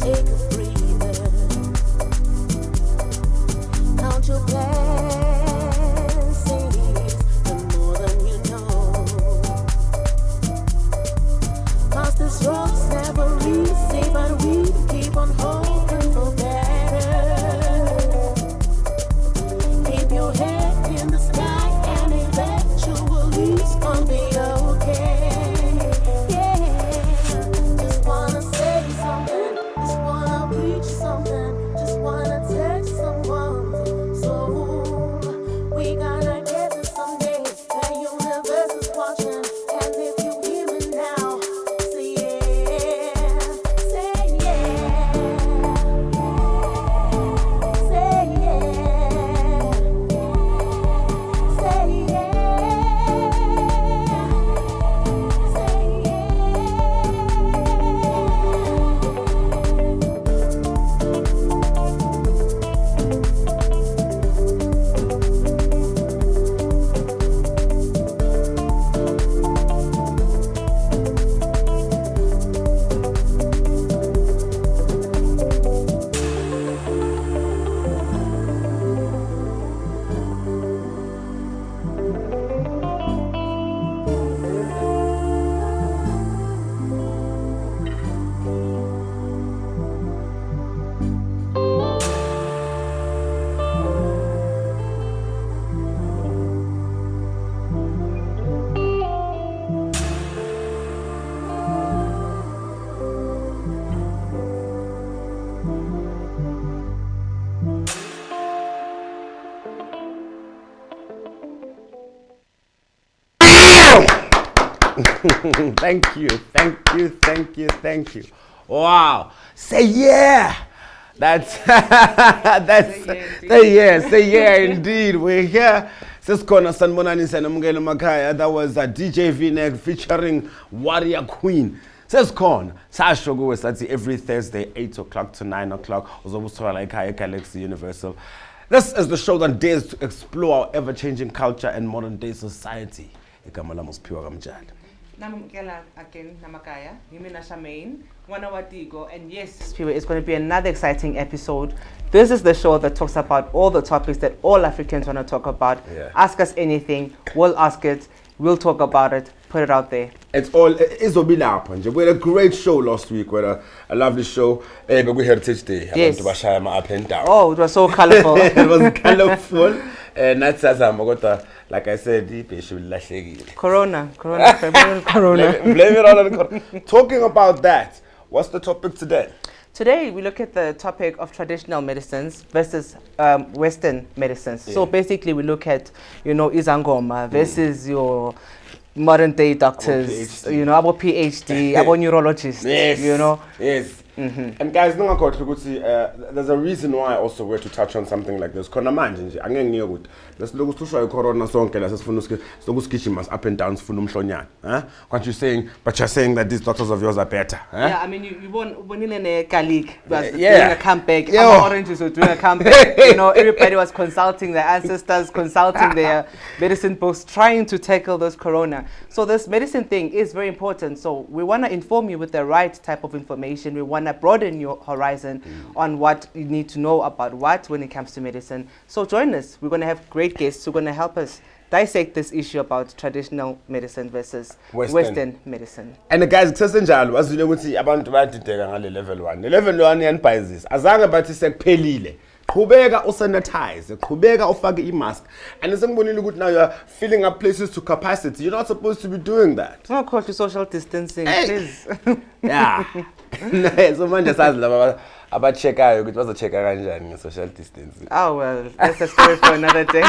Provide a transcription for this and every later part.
Take a breather. Count your blessings, the more than you know. 'Cause this road's never easy, but we keep on hoping for better. Keep your head in the sky and eventually it's gonna be okay. Yeah, just wanna say something, just wanna preach something, just wanna touch someone's soul. We gotta get this someday. The universe is watching, and if you hear me now, say yeah, say yeah, say yeah, say Thank you. Wow. Say yeah. Say yeah indeed. We're here. Siskona Sanbonani Sanamgelo Makaya. That was a DJ V-Neck featuring Warrior Queen. Siskona. Sashogo was every Thursday, 8 o'clock to 9 o'clock. Like Galaxy Universal. This is the show that dares to explore our ever-changing culture and modern-day society. MTSHALI. Namukela again, Namakaya, Yimina CHARMAINE, Wanawatigo, and yes, SPHIWE, it's going to be another exciting episode. This is the show that talks about all the topics that all Africans want to talk about. Yeah. Ask us anything, we'll ask it, we'll talk about it, put it out there. It's Obilapanje. We had a great show last week. We had a lovely show. We Heritage Day. Yes. I went to Bashayama up and down. Oh, it was so colorful. It was colorful. And that's as I'm like I said, Corona. Blame it all on Corona. Talking about that, what's the topic today? Today, we look at the topic of traditional medicines versus Western medicines. Yeah. So basically, we look at, Izangoma versus your modern day doctors, our PhD, our neurologists, Yes. Yes. Mm-hmm. And guys, there's a reason why I also were to touch on something like this. Let's look to show Corona song up and down. But you're saying that these doctors of yours are better. Yeah, I mean, you when in a colleague was doing a comeback, Oranges were doing a comeback. Everybody was consulting their ancestors, consulting their medicine books, trying to tackle this Corona. So this medicine thing is very important. So we want to inform you with the right type of information. We want to broaden your horizon on what you need to know about when it comes to medicine. So join us. We're going to have great guests who are going to help us dissect this issue about traditional medicine versus Western medicine. And the guys, as you know, abantu bayadideka level 1. Level 1 yanibhayizisa. Azange bathi sekuphelile. Qhubeka usanitize, qhubeka ufake i-mask. And sengibonile ukuthi now you're filling up places to capacity. You're not supposed to be doing that. It's not called to social distancing, please. Yeah. So manje sazi laba abacheckayo ukuthi bazochecka kanjani nge-social distancing. Oh well, that's a story for another day.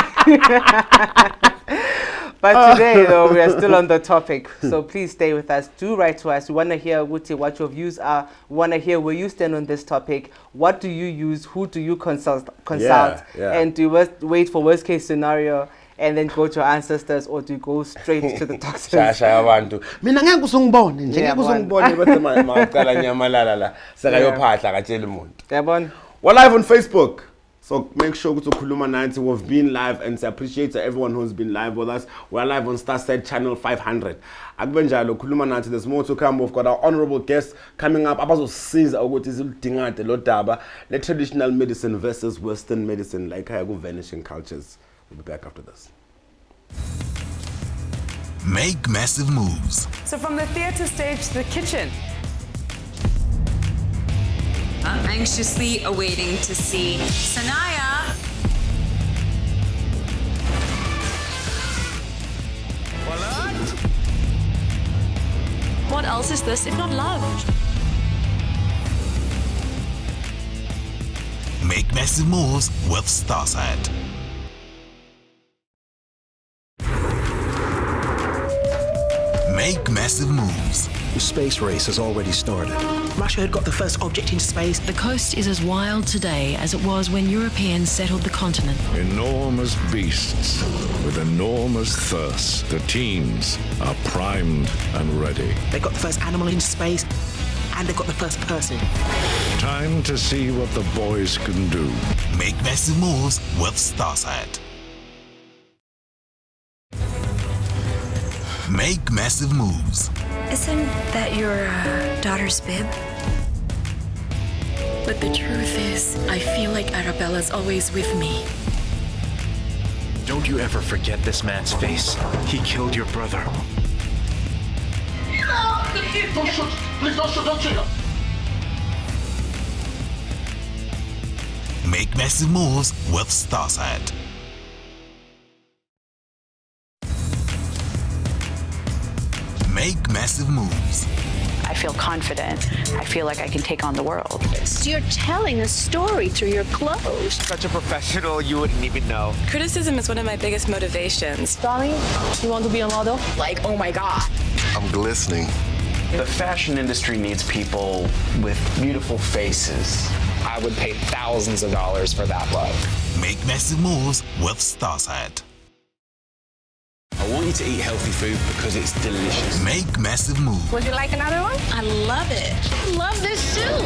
But today, though, we are still on the topic. So please stay with us. Do write to us. We want to hear what your views are. We want to hear where you stand on this topic. What do you use? Who do you consult? Yeah. And do you wait for worst case scenario and then go to your ancestors, or do you go straight to the doctors? Shaya abantu. Mina ngeke usungibone nje, ngeke usungibone bathi maqala nyamalala la. Seka yophahla katshela umuntu. Yabona. We're live on Facebook. So make sure to Khuluma 90. We've been live and appreciate everyone who's been live with us. We're live on StarSat channel 500. Akbenjalo Khuluma 90. There's more to come. We've got our honorable guests coming up. Abazosiza ukuthi siludingate lo daba le traditional medicine versus Western medicine like Vanishing Cultures. We'll be back after this. Make massive moves. So from the theater stage to the kitchen. I'm anxiously awaiting to see Sanaya. What else is this if not love? Make massive moves with StarSat. Make massive moves. The space race has already started. Russia had got the first object into space. The coast is as wild today as it was when Europeans settled the continent. Enormous beasts with enormous thirst. The teams are primed and ready. They got the first animal into space, and they got the first person. Time to see what the boys can do. Make massive moves with StarSat. Make massive moves. Isn't that your daughter's bib? But the truth is, I feel like Arabella's always with me. Don't you ever forget this man's face. He killed your brother. Don't shoot! Please don't shoot! Don't shoot! Make massive moves with StarSat. Make massive moves. I feel confident. I feel like I can take on the world. So you're telling a story through your clothes. Such a professional, you wouldn't even know. Criticism is one of my biggest motivations. Darling, you want to be a model? Like, oh my God. I'm glistening. The fashion industry needs people with beautiful faces. I would pay thousands of dollars for that look. Make massive moves with StarSat. I want you to eat healthy food because it's delicious. Make massive moves. Would you like another one? I love it. I love this too.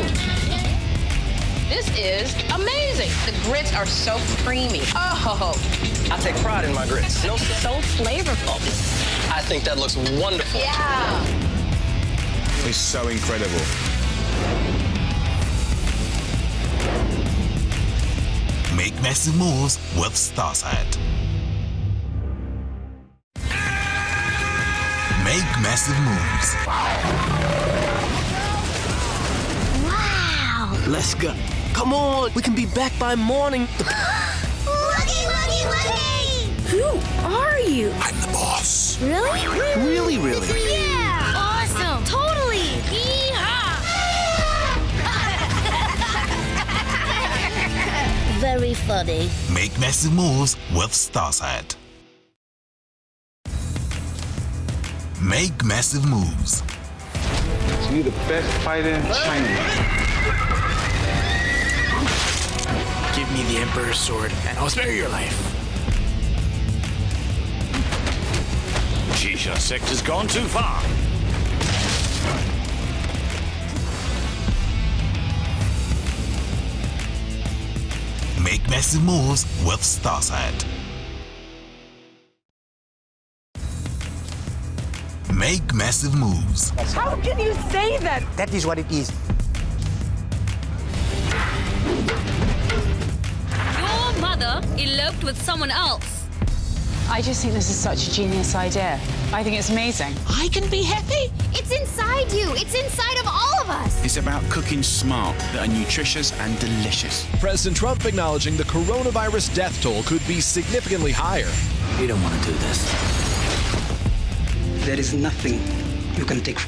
This is amazing. The grits are so creamy. Oh. I take pride in my grits. So flavorful. I think that looks wonderful. Yeah. It's so incredible. Make massive moves with StarSat. Make massive moves. Wow. Let's go. Come on, we can be back by morning. Looky! Who are you? I'm the boss. Really? Really? Yeah! Awesome! Totally! Yeehaw! Very funny. Make massive moves with StarSat. Make massive moves. So you're the best fighter in China. Give me the Emperor's sword and I'll spare your life. Geez, our sector's gone too far. Make massive moves with StarSat. Make massive moves. How can you say that? That is what it is. Your mother eloped with someone else. I just think this is such a genius idea. I think it's amazing. I can be happy. It's inside you. It's inside of all of us. It's about cooking smart that are nutritious and delicious. President Trump acknowledging the coronavirus death toll could be significantly higher. You don't want to do this. There is nothing you can take.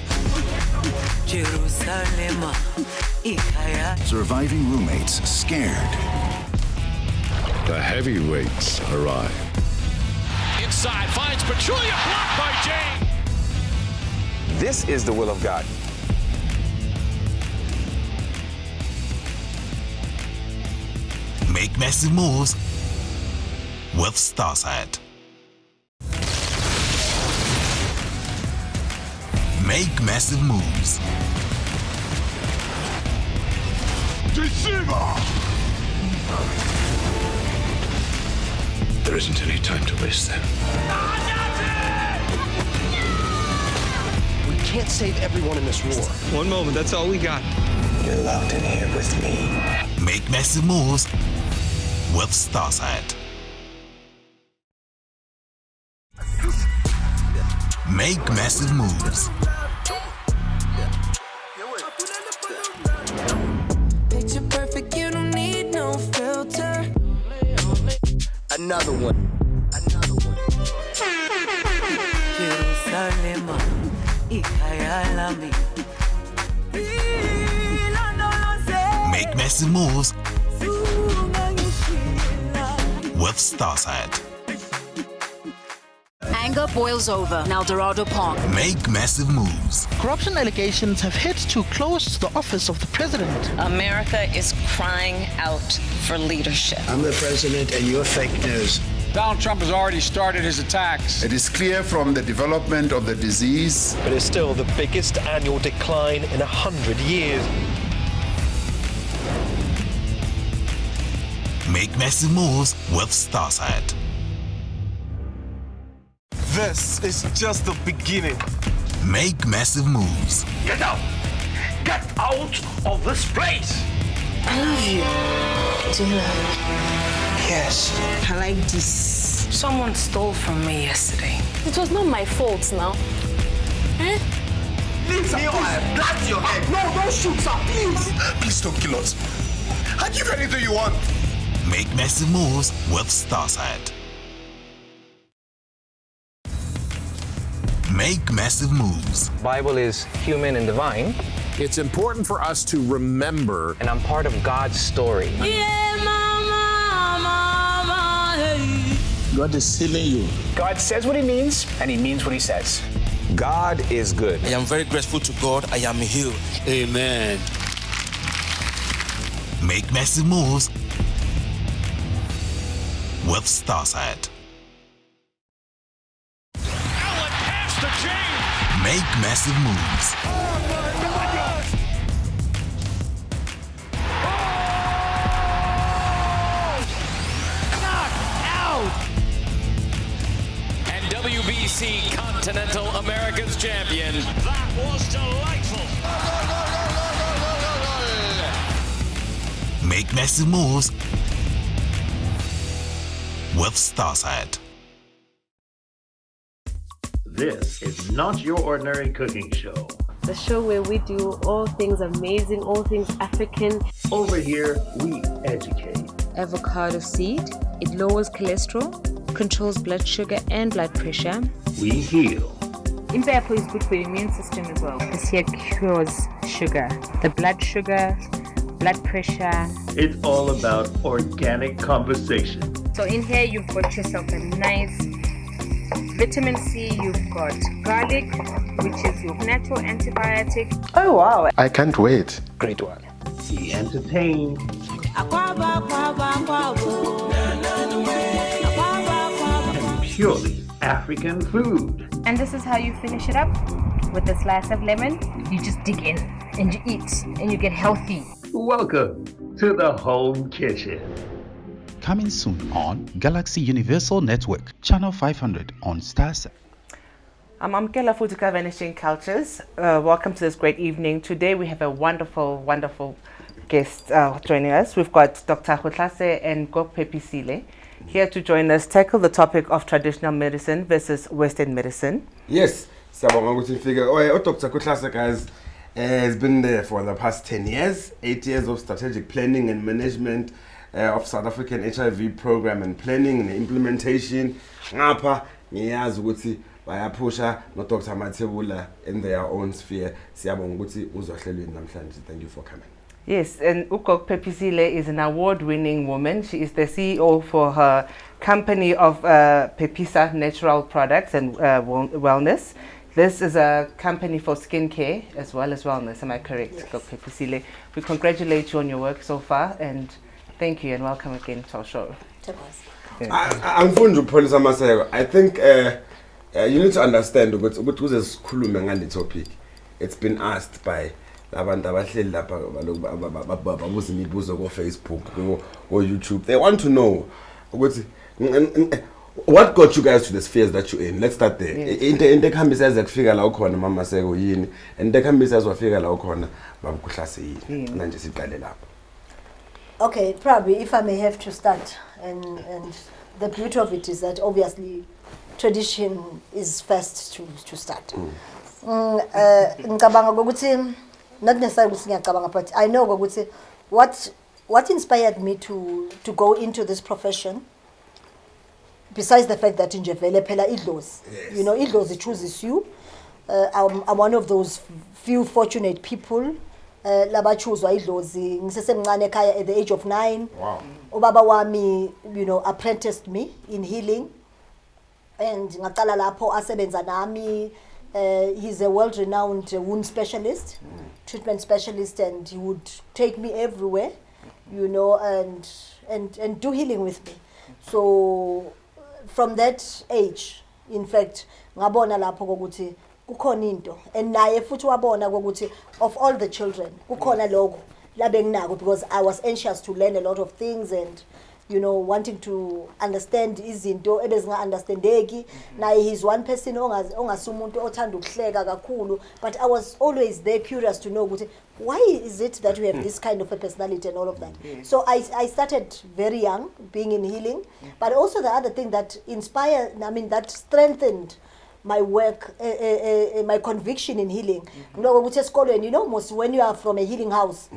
Surviving roommates scared. The heavyweights arrive. Inside finds Pachulia, blocked by Jane. This is the will of God. Make massive moves with StarSat. Make massive moves. Deceiver! There isn't any time to waste then. We can't save everyone in this war. One moment, that's all we got. You're locked in here with me. Make massive moves with Starsight. Make massive moves. Picture perfect, you don't need no filter. Another one. Jerusalema, ikayalami. Make massive moves with Starsight. Anger boils over in El Dorado Park. Make massive moves. Corruption allegations have hit too close to the office of the president. America is crying out for leadership. I'm the president and you're fake news. Donald Trump has already started his attacks. It is clear from the development of the disease. It is still the biggest annual decline in 100 years. Make massive moves with Starsight. This is just the beginning. Make massive moves. Get out! Get out of this place! I love you. Do you love me? Yes. I like this. Someone stole from me yesterday. It was not my fault now. Eh? Leave me or I blast your head! No, don't shoot, sir, please. Please don't kill us. I'll give you anything you want. Make massive moves with Starsight. Make massive moves. Bible is human and divine. It's important for us to remember. And I'm part of God's story. Yeah, mama, hey. God is healing you. God says what he means, and he means what he says. God is good. I am very grateful to God. I am healed. Amen. Make massive moves with Starsight. Make massive moves. And WBC Continental America's champion. That was delightful. Make massive moves with Starsight. This is not your ordinary cooking show. The show where we do all things amazing, all things African. Over here, we educate. Avocado seed, it lowers cholesterol, controls blood sugar and blood pressure. We heal. Impepho is good for your immune system as well. This here cures sugar, the blood sugar, blood pressure. It's all about organic conversation. So in here you've got yourself a nice vitamin C, you've got garlic, which is your natural antibiotic. Oh wow. I can't wait. Great one. Be entertained. And purely African food. And this is how you finish it up. With a slice of lemon, you just dig in and you eat and you get healthy. Welcome to the home kitchen. Coming soon on Galaxy Universal Network, Channel 500 on Starsight. I'm Amkela Futuka, Vanishing Cultures. Welcome to this great evening. Today we have a wonderful, wonderful guest joining us. We've got Dr. KHUTLASE and GOGO PHEPSILE here to join us, tackle the topic of traditional medicine versus Western medicine. Yes, Dr. KHUTLASE, guys, has been there for the past 10 years, 8 years of strategic planning and management of South African HIV program and planning and implementation. Ngapha ngiyazi ukuthi bayapusha no Dr. Matebula in their own sphere. Siyabonga ukuthi uzohlelweni namhlanje. Thank you for coming. Yes, and GOGO PHEPSILE is an award-winning woman. She is the CEO for her company of Pepisa Natural Products and Wellness. This is a company for skincare as well as wellness. Am I correct, yes. GOGO PHEPSILE? We congratulate you on your work so far and thank you and welcome again to our show. I'm going to Police Maseko. I think you need to understand what was this topic. It's been asked by Facebook or YouTube. They want to know What got you guys to the spheres that you're in? Let's start there. Inte khambisa zakufika la ukhona mama Maseko yini? Inte khambisa zwafika la ukhona baba KHUTLASE yini? Manje siqale lapho. Okay, probably if I may have to start, and the beauty of it is that obviously tradition is first to start. Ngicabanga ukuthi not necessarily ukuthi ngiyacabanga, but I know ukuthi what inspired me to go into this profession, besides the fact that nje vele phela idlozi, you know, idlozi chooses you. I'm one of those few fortunate people labachuzwa idlozi ngisesemncane ekhaya at the age of 9. Wow. Ubaba wami, you know, apprenticed me in healing, and ngaqala lapho asebenza nami. He's a world-renowned wound specialist, treatment specialist, and he would take me everywhere, you know, and do healing with me. So from that age, in fact, ngabona lapho ukuthi kukhona into, and naye futhi wabona ukuthi of all the children kukhona lokho labenginako, because I was anxious to learn a lot of things and, you know, wanting to understand izinto ebezinga understandeki. Naye he's one person ongasumuntu othanda ukuhleka kakhulu, but I was always there curious to know ukuthi why is it that we have this kind of a personality and all of that. So I started very young being in healing, but also the other thing that inspired, I mean, that strengthened my work, my conviction in healing. You know, most when you are from a healing house,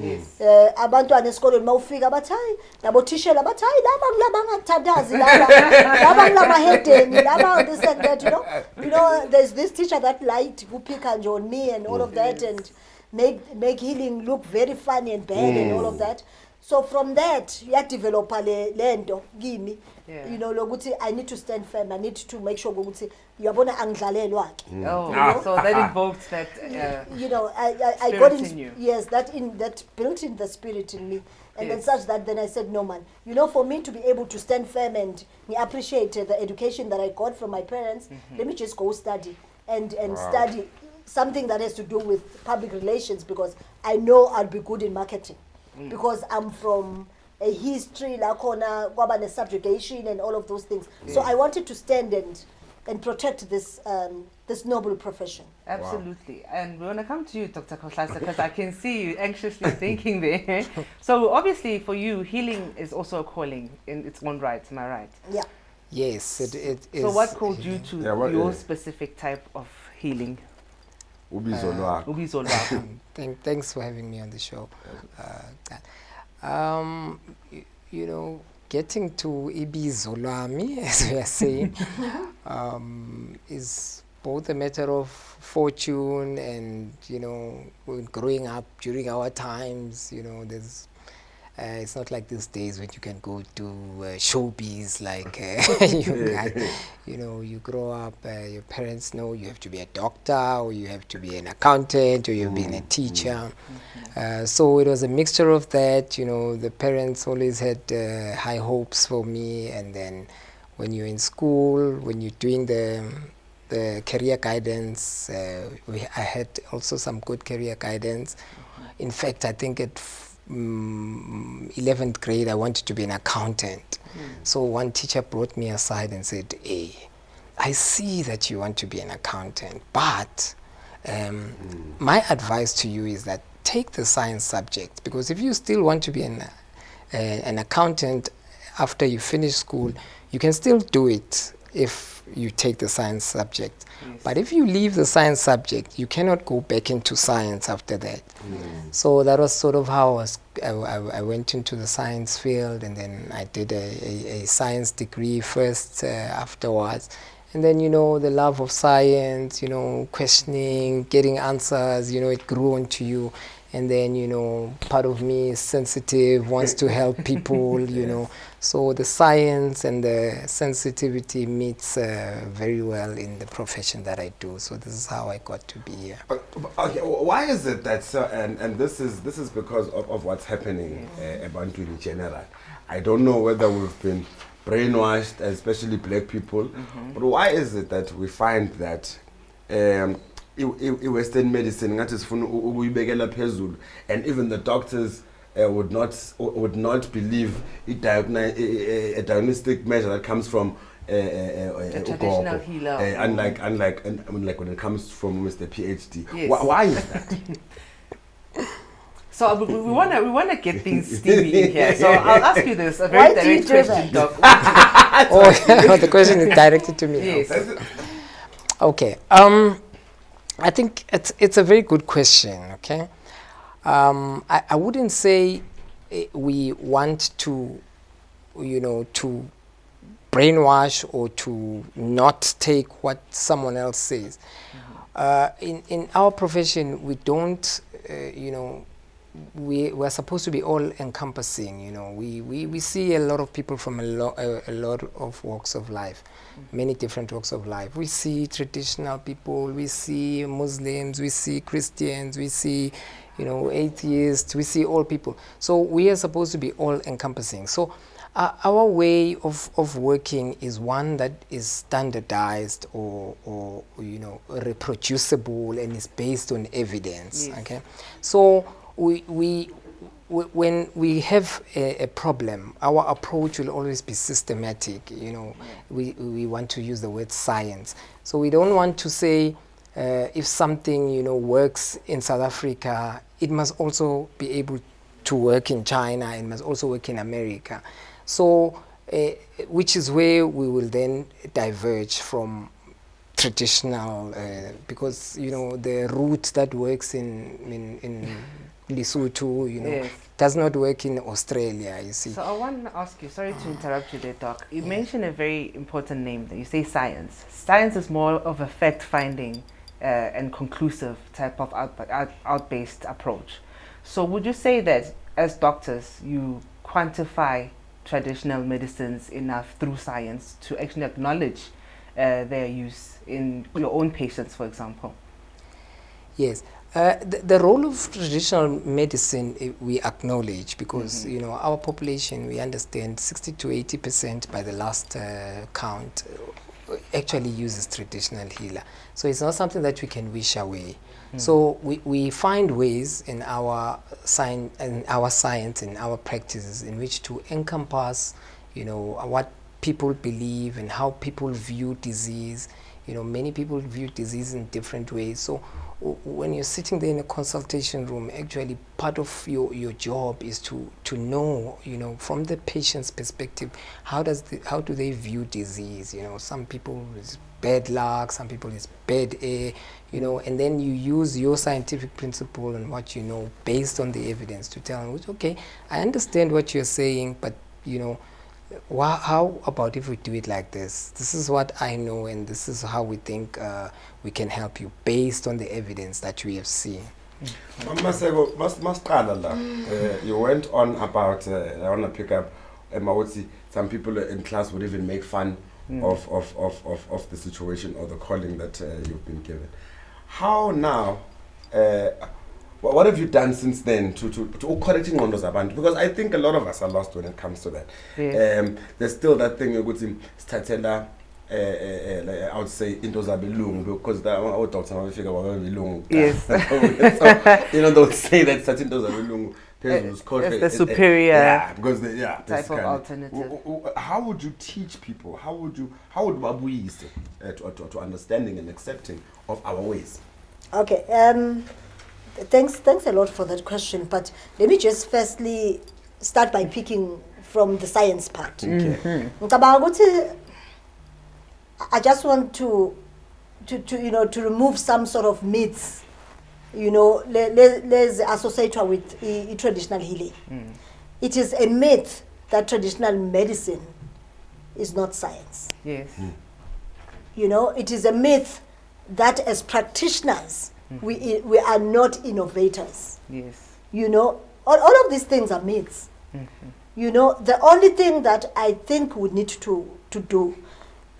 abantwana esikolweni mawufika bathi hayi labo thishela bathi hayi laba ngathandazi laba lamahedeni laba this and that, you know there's this teacher that liked who pick on me and all of that, and make healing look very funny and bad and all of that. So from that, you develop lento kimi, you know, lokuthi I need to stand firm. I need to make sure ukuthi yabona angidlalelwa ke. So that invoked that. You know, I got in you. Yes, that built in the spirit in me, and then such that then I said, no man, you know, for me to be able to stand firm and appreciate the education that I got from my parents, let me just go study and study something that has to do with public relations, because I know I'll be good in marketing. Because I'm from a history, lakona kwaba subjugation and all of those things. So I wanted to stand and protect this this noble profession. Absolutely. Wow. And we want to come to you, Dr. KHUTLASE, because I can see you anxiously thinking there. So obviously for you, healing is also a calling in its own right, am I right? Yeah. Yes, it is. So what called you to your specific type of healing? Thanks for having me on the show. You know, getting to Ibizolami, as we are saying, is both a matter of fortune and, you know, growing up during our times, you know, there's it's not like these days when you can go to showbiz like you know, you grow up, your parents know you have to be a doctor or you have to be an accountant or you've been a teacher. So it was a mixture of that, you know, the parents always had high hopes for me, and then when you're in school, when you're doing the career guidance, I had also some good career guidance. In fact, I think at 11th grade I wanted to be an accountant. So one teacher brought me aside and said, hey, I see that you want to be an accountant, but my advice to you is that take the science subject, because if you still want to be an accountant after you finish school, you can still do it if you take the science subject. But if you leave the science subject, you cannot go back into science after that. So that was sort of how I went into the science field, and then I did a science degree first afterwards. And then, you know, the love of science, you know, questioning, getting answers, you know, it grew onto you. And then, you know, part of me is sensitive, wants to help people, you know. So the science and the sensitivity meets very well in the profession that I do. So this is how I got to be here. Okay, why is it that, and this is because of what's happening about in general. I don't know whether we've been brainwashed, especially black people, but why is it that we find that Western medicine, and even the doctors would not believe a diagnostic measure that comes from a traditional healer. Unlike when it comes from Mr. PhD. Yes. Why is that? So we wanna get things steamy in here. So I'll ask you this, a very direct question, Doc. The question is directed to me. Yes. Okay. I think it's a very good question. Okay. I wouldn't say we want to, to brainwash or to not take what someone else says. In our profession, we don't, we're supposed to be all encompassing. We see a lot of people from a lot of walks of life, many different walks of life. We see traditional people, we see Muslims, we see Christians, we see atheists, we see all people. So we are supposed to be all encompassing. So our way of working is one that is standardized or reproducible and is based on evidence. Yes. Okay, so when we have a problem, our approach will always be systematic. We want to use the word science. So we don't want to say if something works in South Africa, it must also be able to work in China, it must also work in America. So which is where we will then diverge from traditional, because the route that works in Lesotho, yes, does not work in Australia, you see. So I want to ask you, sorry to interrupt you there, Doc. You mentioned a very important name there. You say science. Science is more of a fact-finding and conclusive type of out-based approach. So would you say that as doctors, you quantify traditional medicines enough through science to actually acknowledge their use in your own patients, for example? Yes. The role of traditional medicine we acknowledge because our population, we understand 60 to 80% by the last count actually uses traditional healer. So it's not something that we can wish away. So we find ways in our science and our practices in which to encompass what people believe and how people view disease. Many people view disease in different ways. So when you're sitting there in a consultation room, actually part of your job is to know, from the patient's perspective, how do they view disease? Some people it's bad luck, some people it's bad air, and then you use your scientific principle and what you know based on the evidence to tell them, okay, I understand what you're saying, but how about if we do it like this? This is what I know, and this is how we think we can help you based on the evidence that we have seen. Maseko, you went on about, I want to pick up, some people in class would even make fun of the situation or the calling that you've been given. How now, what have you done since then to correcting on those abantu? Because I think a lot of us are lost when it comes to that. Yes. There's still that thing I would say into zabelungu because the old doctor will figure out belungu. Yes. So, they'll say that certain those are it's the superior because type of alternative. How would you teach people? How would Babuis to understanding and accepting of our ways? Okay. Thanks a lot for that question. But let me just firstly start by picking from the science part. Okay. I just want to remove some sort of myths. Let's associate her with traditional healing. It is a myth that traditional medicine is not science. Yes. It is a myth that as practitioners we are not innovators. Yes. All of these things are myths. The only thing that I think we need to do,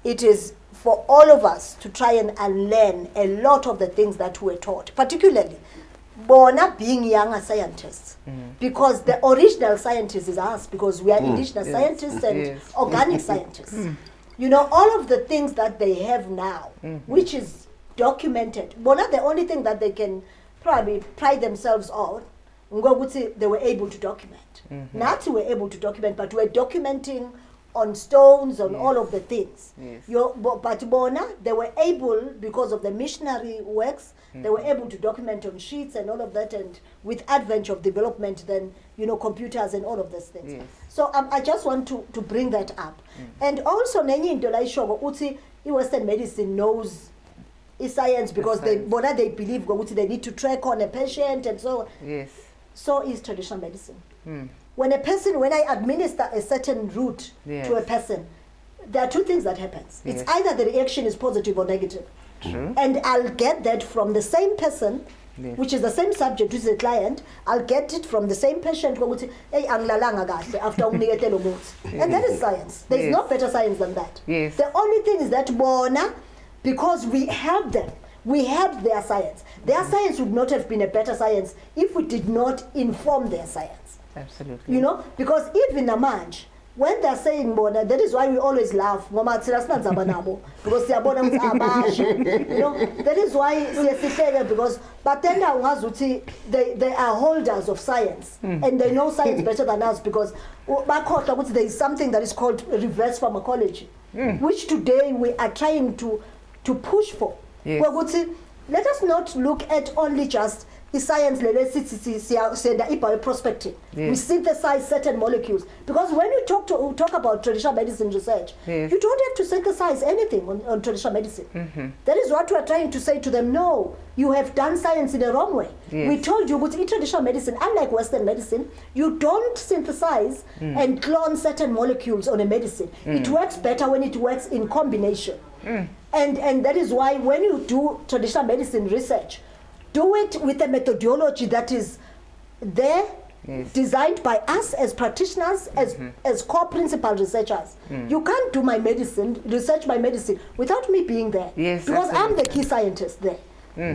it is for all of us to try and unlearn a lot of the things that we're taught, particularly Bona being younger scientists, because the original scientist is us, because we are indigenous scientists and organic scientists. All of the things that they have now, which is documented, Bona, the only thing that they can probably pride themselves on they were able to document. Not we were able to document, but we were documenting on stones, on all of the things. But Bona, they were able, because of the missionary works, they were able to document on sheets and all of that, and with advent of development, then, computers and all of these things. So I just want to bring that up. And also, Western medicine knows science because they believe they need to track on a patient and so on. So is traditional medicine. When I administer a certain route to a person, there are two things that happens. It's either the reaction is positive or negative. And I'll get that from the same person, which is the same subject, which is a client. I'll get it from the same patient after and that is science. There's no better science than that. The only thing is that because we have them, we have their science. Their science would not have been a better science if we did not inform their science. Absolutely. Because even Namanj, when they're saying Bona, that is why we always laugh. Because that is why because but then they are holders of science and they know science better than us because there is something that is called reverse pharmacology, which today we are trying to push for. Let us not look at only just the science prospecting. We synthesize certain molecules because when you talk about traditional medicine research, you don't have to synthesize anything on traditional medicine. That is what we are trying to say to them. No, you have done science in the wrong way. We told you, but in traditional medicine, unlike Western medicine, you don't synthesize and clone certain molecules on a medicine. It works better when it works in combination. And that is why when you do traditional medicine research, do it with a methodology that is there, designed by us as practitioners, as core principal researchers. You can't do research my medicine without me being there. Because I'm the key scientist there.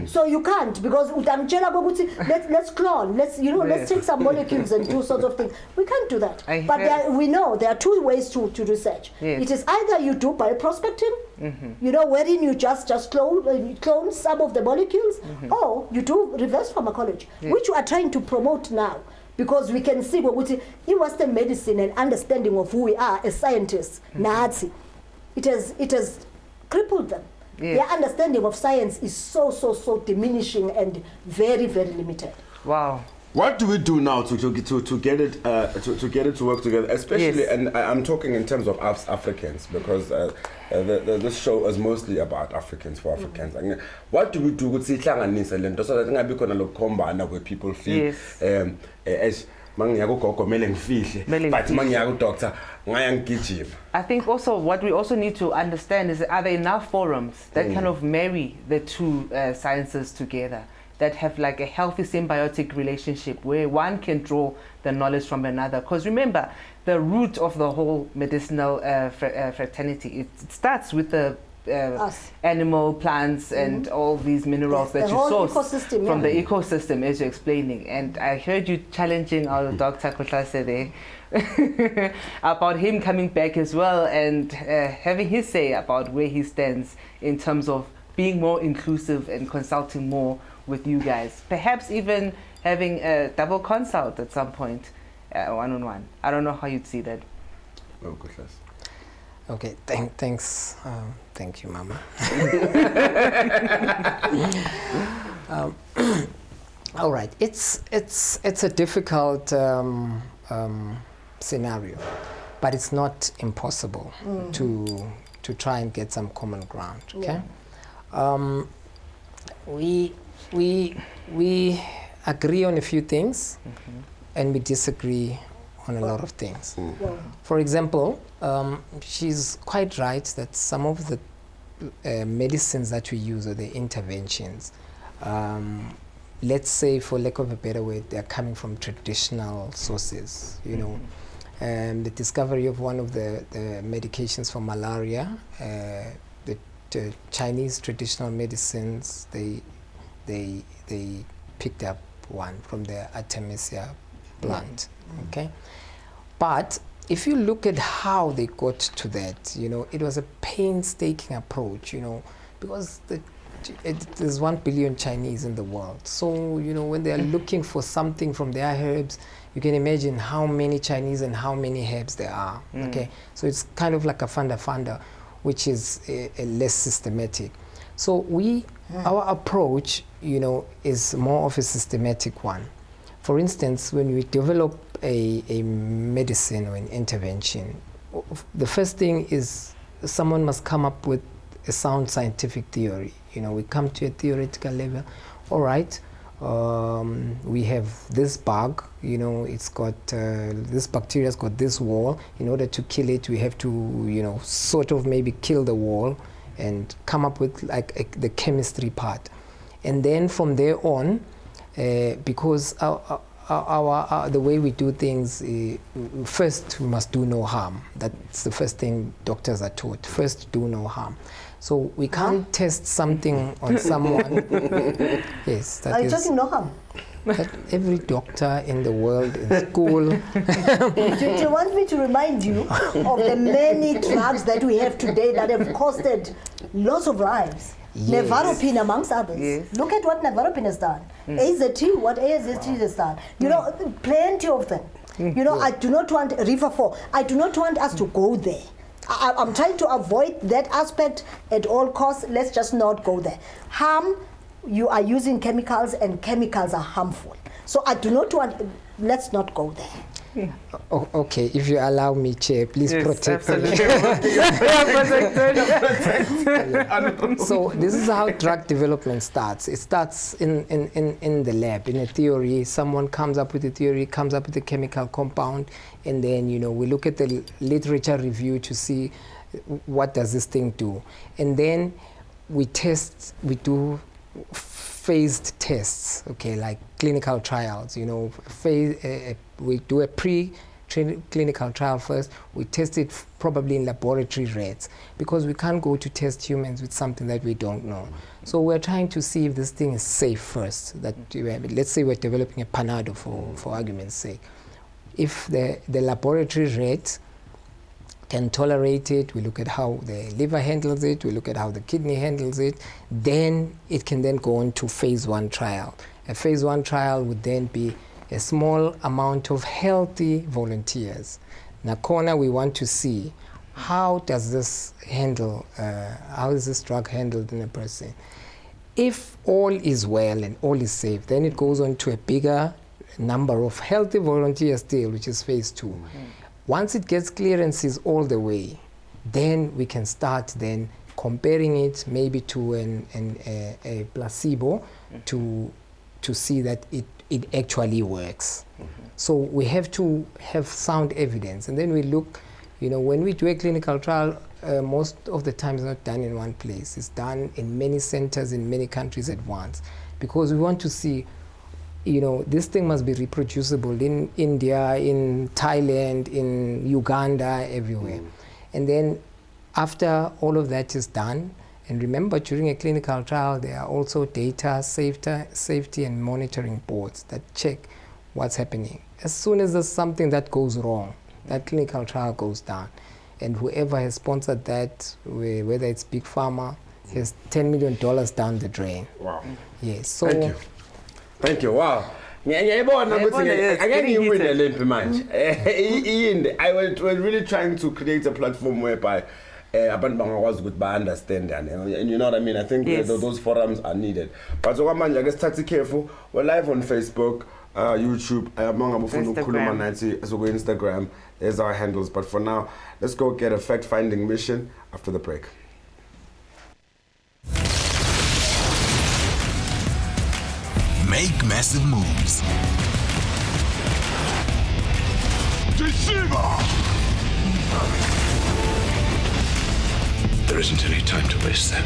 So you can't, because let's clone, let's take some molecules and do sort of things. We can't do that. But we know there are two ways to research. It is either you do bioprospecting, wherein you just clone some of the molecules, or you do reverse pharmacology, which we are trying to promote now. Because we can see in Western medicine and understanding of who we are as scientists, Nazi, it has crippled them. Their understanding of science is so diminishing and very, very limited. Wow. What do we do now to get it to work together? Especially, and I'm talking in terms of us Africans, because this show is mostly about Africans for Africans. What do we do with so that where people feel I think also what we also need to understand is, are there enough forums that kind of marry the two sciences together, that have like a healthy symbiotic relationship where one can draw the knowledge from another? Because remember, the root of the whole medicinal fraternity, it starts with the animal, plants, and all these minerals that you source from the ecosystem, as you're explaining. And I heard you challenging our Dr. KHUTLASE there about him coming back as well and having his say about where he stands in terms of being more inclusive and consulting more with you guys. Perhaps even having a double consult at some point, one-on-one. I don't know how you'd see that. Oh, KHUTLASE. Okay, thanks. Thank you, Mama. All right, it's a difficult scenario, but it's not impossible to try and get some common ground. Okay, we agree on a few things, and we disagree on a lot of things. For example, she's quite right that some of the medicines that we use, or the interventions, let's say, for lack of a better word, they're coming from traditional sources. The discovery of one of the medications for malaria, the Chinese traditional medicines, they picked up one from the Artemisia plant. Okay, but if you look at how they got to that, it was a painstaking approach, because there's 1 billion Chinese in the world. So, you know, when they are looking for something from their herbs, you can imagine how many Chinese and how many herbs there are. Okay, so it's kind of like a funda, which is a less systematic. So our approach, you know, is more of a systematic one. For instance, when we develop a medicine or an intervention, the first thing is someone must come up with a sound scientific theory. You know, we come to a theoretical level. All right, we have this bug, you know, it's got, this bacteria's got this wall. In order to kill it, we have to, you know, sort of maybe kill the wall and come up with like the chemistry part. And then from there on, because the way we do things, first we must do no harm. That's the first thing doctors are taught. First, do no harm. So we can't test something on someone. Yes, that Are you is. talking no harm? That every doctor in the world, in school. Do you want me to remind you of the many drugs that we have today that have costed lots of lives? Yes. Nevaropin amongst others. Yes. Look at what Nevaropin has done. AZT, what AZT has done. You know, plenty of them. You know, I do not want River 4. I do not want us to go there. I'm trying to avoid that aspect at all costs. Let's just not go there. Harm, you are using chemicals and chemicals are harmful. So I do not want, let's not go there. Okay, if you allow me, Chair, please protect me. So this is how drug development starts. It starts in the lab, in a theory. Someone comes up with a theory, comes up with a chemical compound, and then, you know, we look at the literature review to see what does this thing do. And then we test, we do phased tests, okay, like clinical trials, you know, we do a pre-clinical trial first, we test it probably in laboratory rats, because we can't go to test humans with something that we don't know. So we're trying to see if this thing is safe first. That let's say we're developing a Panado for argument's sake. If the laboratory rat can tolerate it, we look at how the liver handles it, we look at how the kidney handles it, then it can then go on to phase 1 trial. A phase 1 trial would then be a small amount of healthy volunteers. Now, we want to see how does this handle, how is this drug handled in a person. If all is well and all is safe, then it goes on to a bigger number of healthy volunteers still, which is phase 2. Once it gets clearances all the way, then we can start then comparing it maybe to a placebo to see that it actually works. So we have to have sound evidence, and then we look, you know, when we do a clinical trial, most of the time it's not done in one place. It's done in many centers in many countries at once, because we want to see, you know, this thing must be reproducible in India, in Thailand, in Uganda, everywhere. And then after all of that is done, and remember, during a clinical trial, there are also data, safety and monitoring boards that check what's happening. As soon as there's something that goes wrong, that clinical trial goes down. And whoever has sponsored that, whether it's Big Pharma, has $10 million down the drain. Wow. Yes. So. Thank you. Thank you. Wow. I was really trying to create a platform whereby abantu bangakwazi ukuthi ba-understand, and you know what I mean. I think those forums are needed. But so manje ake sithathe ikhefu. We're live on Facebook, YouTube, among abafuna ukukhuluma nathi Instagram. There's our handles. But for now, let's go get a fact-finding mission after the break. Make massive moves. Deceiver! There isn't any time to waste then.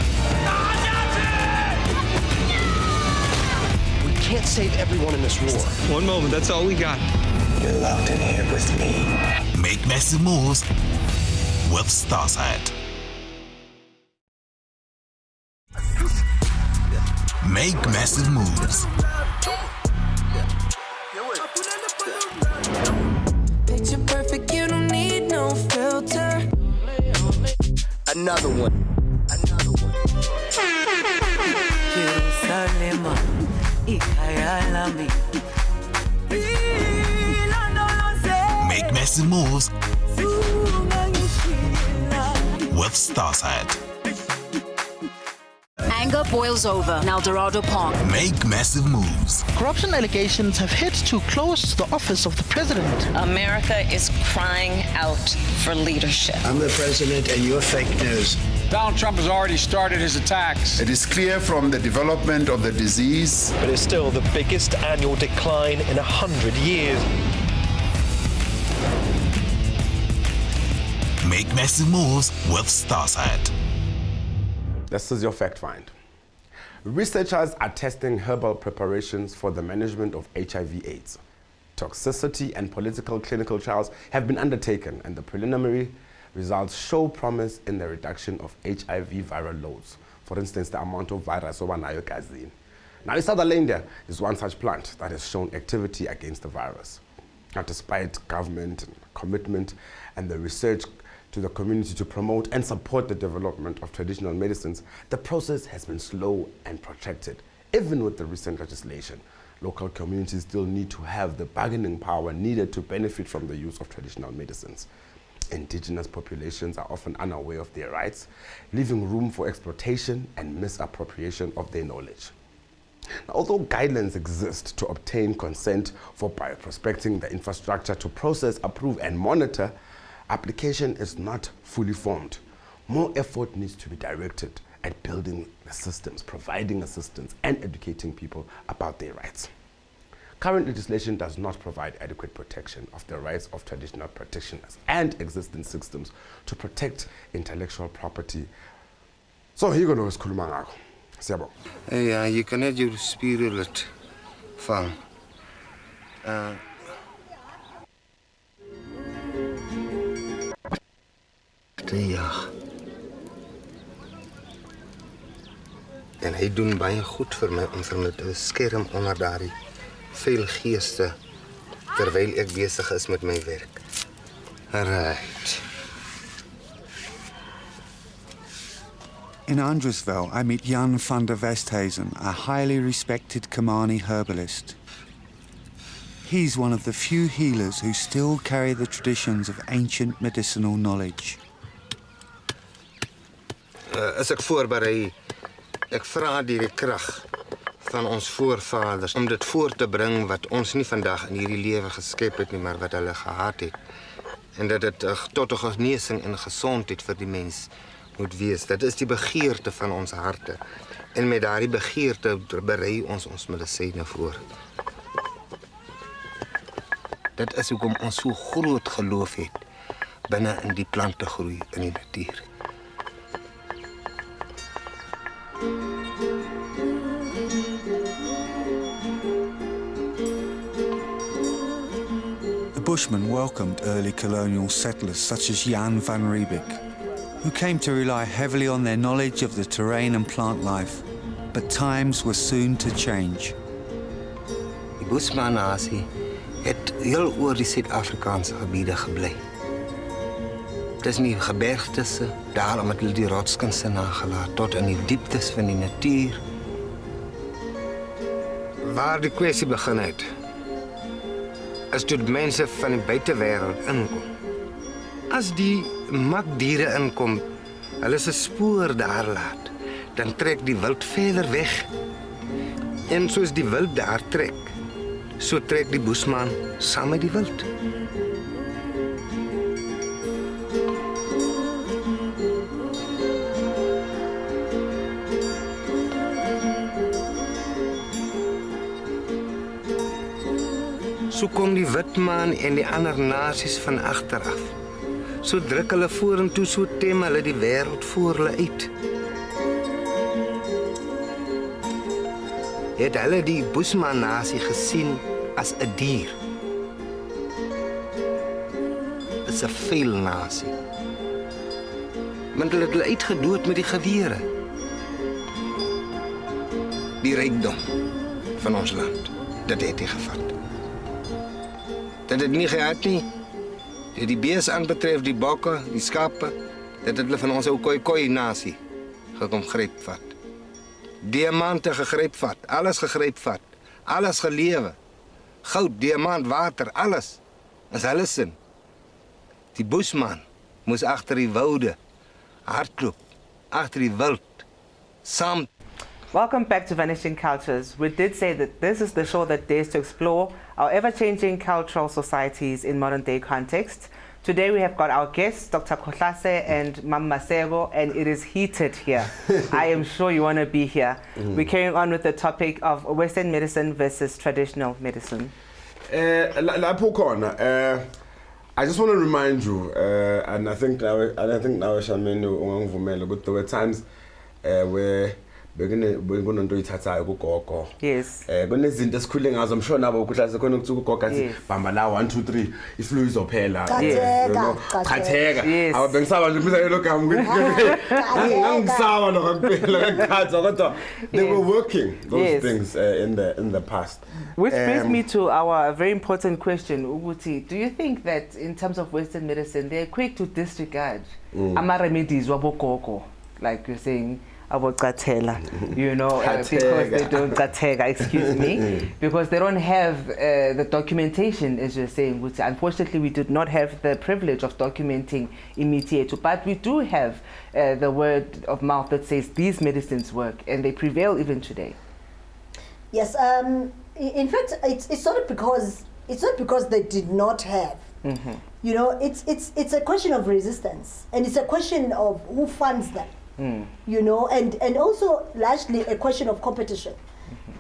We can't save everyone in this war. One moment, that's all we got. You're locked in here with me. Make massive moves with Starside. Make massive moves. Picture perfect, you don't need no filter. Another one. Mama, Make massive moves with Starside. Anger boils over in El Dorado Park. Make massive moves. Corruption allegations have hit too close to the office of the president. America is crying out for leadership. I'm the president and you're fake news. Donald Trump has already started his attacks. It is clear from the development of the disease. But it's still the biggest annual decline in 100 years. Make massive moves with Starside. This is your fact find. Researchers are testing herbal preparations for the management of HIV/AIDS. Toxicity and political clinical trials have been undertaken, and the preliminary results show promise in the reduction of HIV viral loads. For instance, the amount of virus over gazine. Now, in Southern India is one such plant that has shown activity against the virus. Now, despite government commitment and the research to the community to promote and support the development of traditional medicines, the process has been slow and protracted. Even with the recent legislation, local communities still need to have the bargaining power needed to benefit from the use of traditional medicines. Indigenous populations are often unaware of their rights, leaving room for exploitation and misappropriation of their knowledge. Now, although guidelines exist to obtain consent for bioprospecting, the infrastructure to process, approve and monitor application is not fully formed. More effort needs to be directed at building the systems, providing assistance and educating people about their rights. Current legislation does not provide adequate protection of the rights of traditional practitioners and existing systems to protect intellectual property. So here goes sikhuluma ngakho. Siyabonga. Yeah, you cannot your spirit farm. Ja. En hy doen baie goed vir my om vir my te skerm onder daardie veel geeste terwyl ek besig is met my werk. Right. In Andresville, I meet Jan van der Westhuizen, a highly respected Kamani herbalist. He's one of the few healers who still carry the traditions of ancient medicinal knowledge. As ek voorberei, ek vra die krag van ons voorvaders om dit voor te bring wat ons nie vandag in hierdie lewe geskep het nie, maar wat hulle gehad het. En dat dit tot 'n genesing en gesondheid vir die mens moet wees. Dit is die begeerte van ons harte. En met daardie begeerte berei ons medisyne voor. Dit is hoekom ons so groot geloof het binne in die plante groei in die natuur. The Bushmen welcomed early colonial settlers such as Jan van Riebeeck, who came to rely heavily on their knowledge of the terrain and plant life. But times were soon to change. Die Bushman-nasie het heel oor die Suid-Afrikaanse gebiede gebly. Dis nie gebergtes, daarom het hulle die rotskunste nagelaat tot in die dieptes van die natuur. Waar die kwessie begin het, is toe mense van die buitewêreld inkom. As die makdiere inkom, hulle se spoor daar laat, dan trek die wild verder weg. En soos die wild daar trek, so trek die Bushman saam met die wild. So kom die witman en die ander nasies van agteraf. So druk hulle vorentoe, so tem hulle die wêreld voor hulle uit. Het hulle die Bushman-nasie gesien as 'n dier. Is 'n veilnasie. Want hulle het hulle uitgedood met die gewere. Die rykdom van ons land, dit het hy gevat. Dat het nie gehad nie. Dit die bees aanbetref, die bokke, die skape, dit het hulle van ons ou koi-koi nasie gekom greep vat. Diamante gegryp vat, alles gegryp vat, alles gelewe. Goud, diamant, water, alles. Is hulle sin. Die Bushman moes agter die woude hardloop, agter die wild, saam. Welcome back to Vanishing Cultures. We did say that this is the show that dares to explore our ever-changing cultural societies in modern-day context. Today we have got our guests, Dr. KHUTLASE and MASEKO, and it is heated here. I am sure you want to be here. We're carrying on with the topic of Western medicine versus traditional medicine. I just want to remind you, and I think now Charmaine, there were times where we're going to do it at GOGO. Yes. Kunezinto esikhule ngazo, I'm sure nabo KHUTLASE khona ukuthi uGogo athi bamba la 1 2 3 iflu izophela. Chatheka. Abengisaba nje kubiza lo gama ngangisaba nokuphela ngakhatha kodwa they were working those things in the past. Which brings me to our very important question, Uguti. Do you think that in terms of Western medicine, they're quick to disregard ama remedies wabo GOGO, like you're saying, about Gatela, you know, because they don't Gatega, excuse me, because they don't have the documentation, as you're saying, which unfortunately we did not have the privilege of documenting immediately, but we do have the word of mouth that says these medicines work, and they prevail even today. Yes, in fact, it's not because they did not have. You know, it's a question of resistance, and it's a question of who funds them. You know, and also largely a question of competition.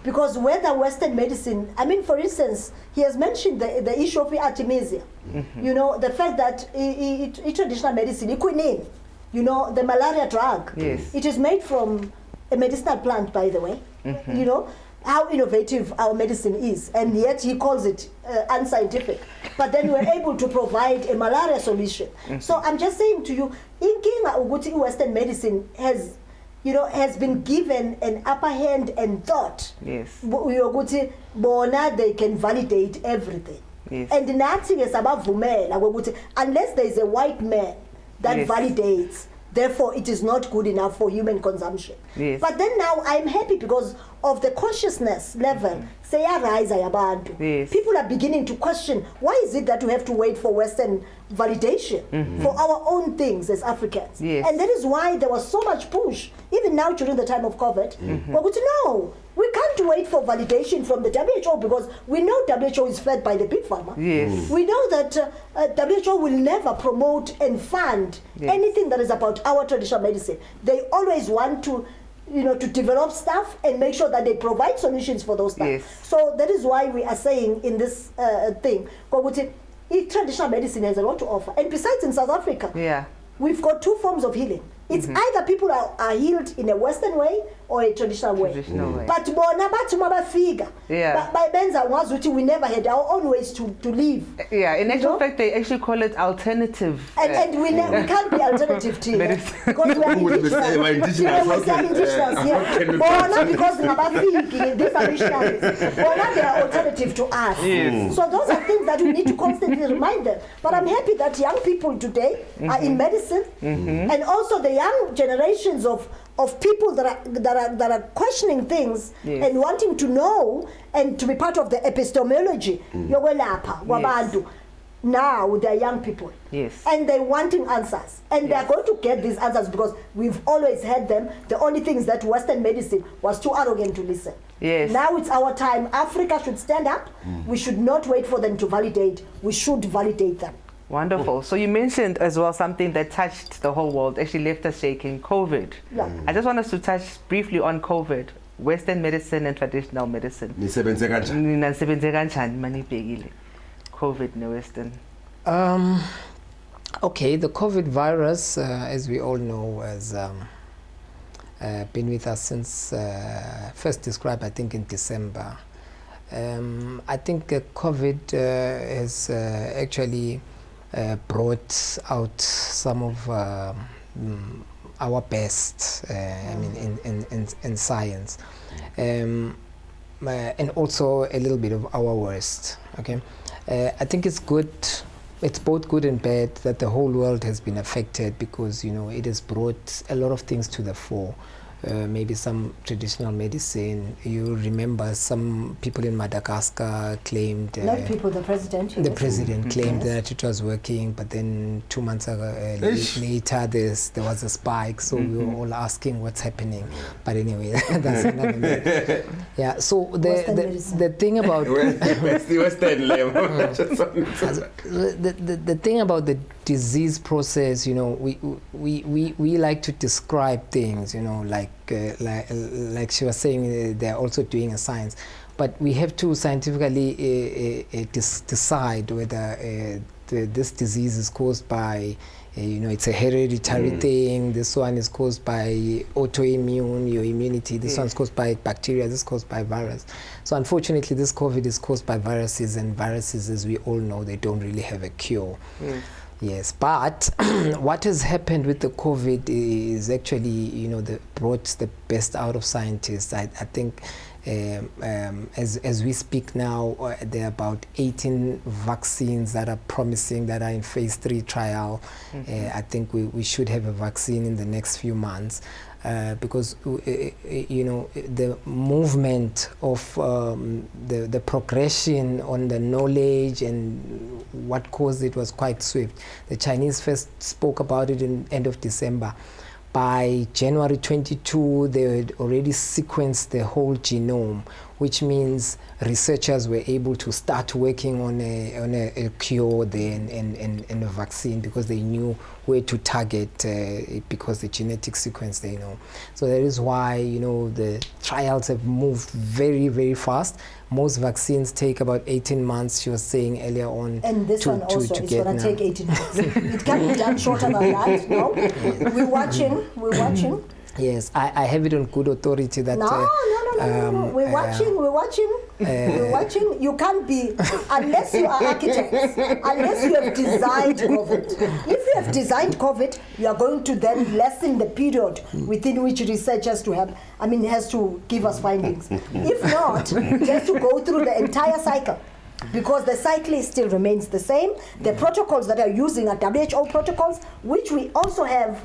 Because whether Western medicine, I mean, for instance, he has mentioned the issue of Artemisia. You know, the fact that traditional medicine, quinine, you know, the malaria drug, it is made from a medicinal plant, by the way. You know, how innovative our medicine is, and yet he calls it unscientific. But then we're able to provide a malaria solution. So I'm just saying to you, inkinga ukuthi Western medicine has been given an upper hand and thought. Yes. Ukuthi bona they can validate everything. Yes. And nothing is abavumela ukuthi unless there is a white man that validates, therefore it is not good enough for human consumption. Yes. But then now I'm happy because of the consciousness level. Yes. People are beginning to question, why is it that we have to wait for Western validation for our own things as Africans? Yes. And that is why there was so much push, even now during the time of COVID. No, we can't wait for validation from the WHO because we know WHO is fed by the big pharma. Yes. We know that WHO will never promote and fund anything that is about our traditional medicine. They always want to, you know, to develop stuff and make sure that they provide solutions for those stuff. Yes. So that is why we are saying in this thing, traditional medicine has a lot to offer. And besides in South Africa, we've got two forms of healing. It's either people are healed in a Western way or a traditional way. But we never had our own ways to live. Yeah, in actual fact, they actually call it alternative. And we can't be alternative to it because we are indigenous. We are indigenous, because these are missionaries. They are alternative to us. Yes. So those are things that we need to constantly remind them. But I'm happy that young people today are in medicine, and also the young generations of people that are questioning things and wanting to know and to be part of the epistemology. Now they're young people, and they're wanting answers, and they're going to get these answers because we've always had them. The only thing is that Western medicine was too arrogant to listen. Yes. Now it's our time. Africa should stand up. We should not wait for them to validate. We should validate them. Wonderful. So you mentioned as well something that touched the whole world, actually left us shaking, COVID. I just want us to touch briefly on COVID, Western medicine and traditional medicine. COVID in Western. Okay, the COVID virus, as we all know, has been with us since first described, I think, in December. I think COVID has actually brought out some of our best, I mean, in science, and also a little bit of our worst. Okay, I think it's good. It's both good and bad that the whole world has been affected because, you know, it has brought a lot of things to the fore. maybe some traditional medicine. You remember some people in Madagascar claimed... Not people, the president. The president claimed that it was working, but then 2 months ago, later there was a spike, so we were all asking what's happening. But anyway, that's another matter. Yeah, so the thing about... the thing about the disease process, you know, we like to describe things, you know, like she was saying, they're also doing a science, but we have to scientifically decide whether this disease is caused by, you know, it's a hereditary thing. This one is caused by autoimmune, your immunity. This one's caused by bacteria. This is caused by virus. So unfortunately, this COVID is caused by viruses, and viruses, as we all know, they don't really have a cure. Yes, but what has happened with the COVID is actually, you know, brought the best out of scientists. I think as we speak now, there are about 18 vaccines that are promising, that are in phase 3 trial. I think we should have a vaccine in the next few months. Because you know, the movement of the progression on the knowledge and what caused it was quite swift. The Chinese first spoke about it in end of December. By January 22, they had already sequenced the whole genome, which means researchers were able to start working on a cure then and a vaccine, because they knew where to target because the genetic sequence they know. So that is why, you know, the trials have moved very, very fast. Most vaccines take about 18 months, she was saying earlier on. And this one also is going to take 18 months. It can't be done shorter than that, no? We're watching. Yes, I have it on good authority that... No. We're watching. You can't be, unless you are architects, unless you have designed COVID. If you have designed COVID, you are going to then lessen the period within which researchers has to give us findings. If not, just to go through the entire cycle. Because the cycle still remains the same. The protocols that are using are WHO protocols, which we also have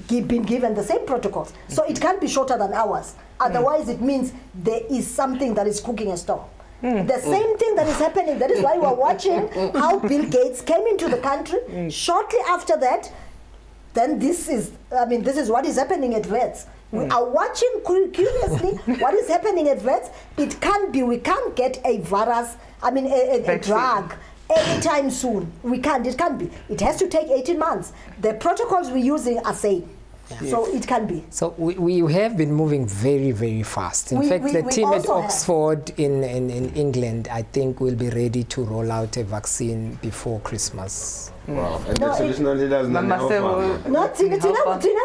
been given the same protocols. So it can't be shorter than ours. Otherwise, it means there is something that is cooking a storm. The same thing that is happening, that is why we're watching how Bill Gates came into the country. Shortly after that, then this is what is happening at VETS. We are watching curiously what is happening at VETS. We can't get a virus, a drug anytime soon. It can't be. It has to take 18 months. The protocols we're using are same. Yes. So it can be. So we have been moving very, very fast. In fact, the team at Oxford in England, I think, will be ready to roll out a vaccine before Christmas. Wow. And the traditional leaders Tina,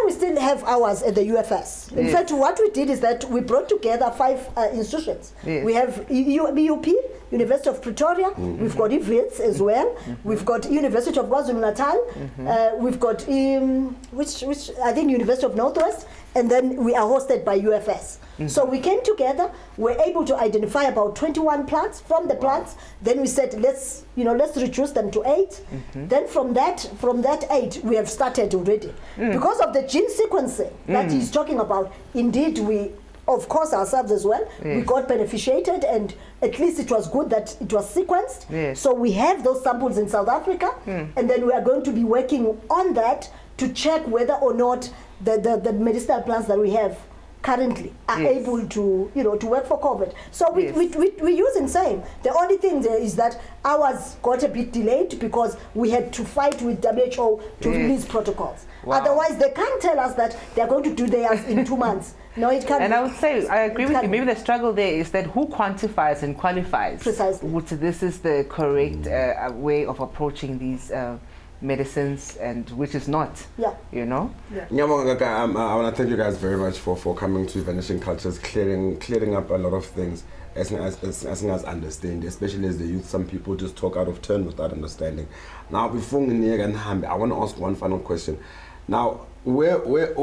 we still have ours at the UFS. In fact, what we did is that we brought together 5 institutions. Yes. We have BUP, University of Pretoria, we've got IVITS as well, we've got University of KwaZulu-Natal, we've got which I think University of Northwest, and then we are hosted by UFS. So we came together, we're able to identify about 21 plants. From the plants, then we said let's reduce them to 8. Then from that 8 we have started already. Because of the gene sequencing that he's talking about, indeed we, of course, ourselves as well, we got beneficiated, and at least it was good that it was sequenced. Yes. So we have those samples in South Africa, and then we are going to be working on that to check whether or not the medicinal plants that we have currently are able to work for COVID. So we're using same. The only thing there is that ours got a bit delayed because we had to fight with WHO to release protocols. Wow. Otherwise, they can't tell us that they're going to do theirs in 2 months. No, it can't. And I would say, I agree with you. Maybe the struggle there is that who quantifies and qualifies? Precisely. This is the correct way of approaching these medicines, and which is not. Yeah. I want to thank you guys very much for coming to Vanishing Cultures, clearing up a lot of things, as understand, especially as the youth. Some people just talk out of turn without understanding. Now, before I want to ask one final question. Now, where would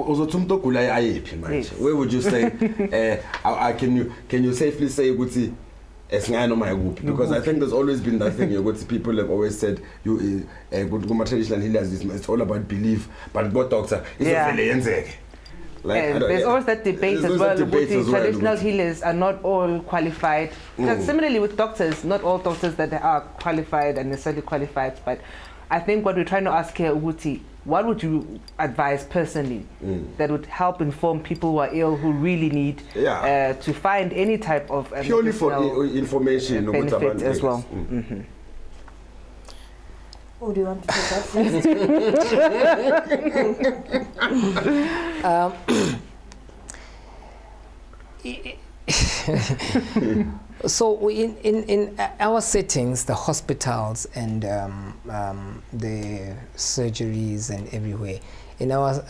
you say? Can you safely say, Guti? Because I think there's always been that thing. People have always said, traditional healers, it's all about belief. But what doctor? There's always that debate as well. Traditional healers are not all qualified. Similarly with doctors, not all doctors that are qualified and necessarily qualified. But I think what we're trying to ask here, Uguti, what would you advise personally that would help inform people who are ill, who really need to find any type of purely for information benefit as well? Who do you want to take that first? So in our settings, the hospitals and the surgeries and everywhere, in our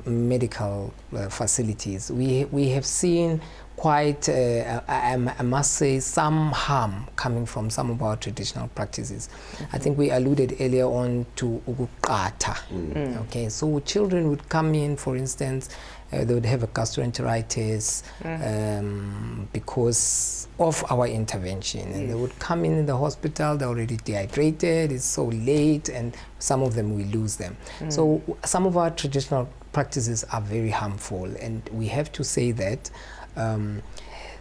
medical facilities, we have seen quite, I must say, some harm coming from some of our traditional practices. I think we alluded earlier on to ukukata. Okay, so children would come in, for instance, they would have a gastroenteritis because of our intervention. And they would come in the hospital, they're already dehydrated, it's so late, and some of them we lose them. So some of our traditional practices are very harmful, and we have to say that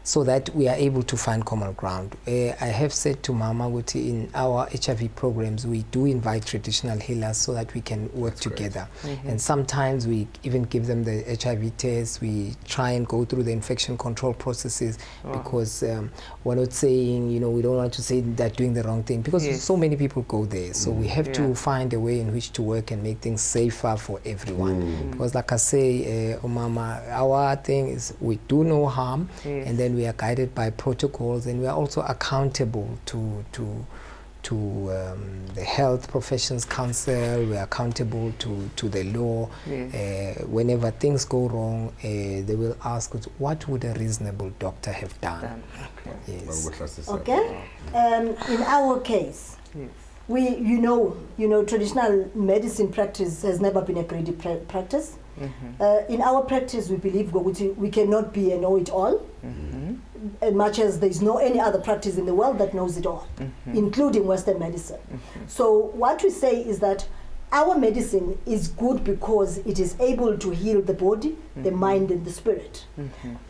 so that we are able to find common ground. I have said to Mama Guti, in our HIV programs, we do invite traditional healers so that we can work together. And sometimes we even give them the HIV test. We try and go through the infection control processes because we're not saying, you know, we don't want to say that doing the wrong thing because so many people go there. So we have to find a way in which to work and make things safer for everyone. Because like I say, Mama, our thing is we do no harm, and then we are guided by protocols, and we are also accountable to the Health Professions Council. We are accountable to the law. Whenever things go wrong, they will ask us, what would a reasonable doctor have done? Okay. In our case, we, you know, traditional medicine practice has never been a great practice. In our practice, we believe we cannot be a know-it-all, as much as there is no any other practice in the world that knows it all, including Western medicine. So what we say is that our medicine is good because it is able to heal the body, the mind, and the spirit.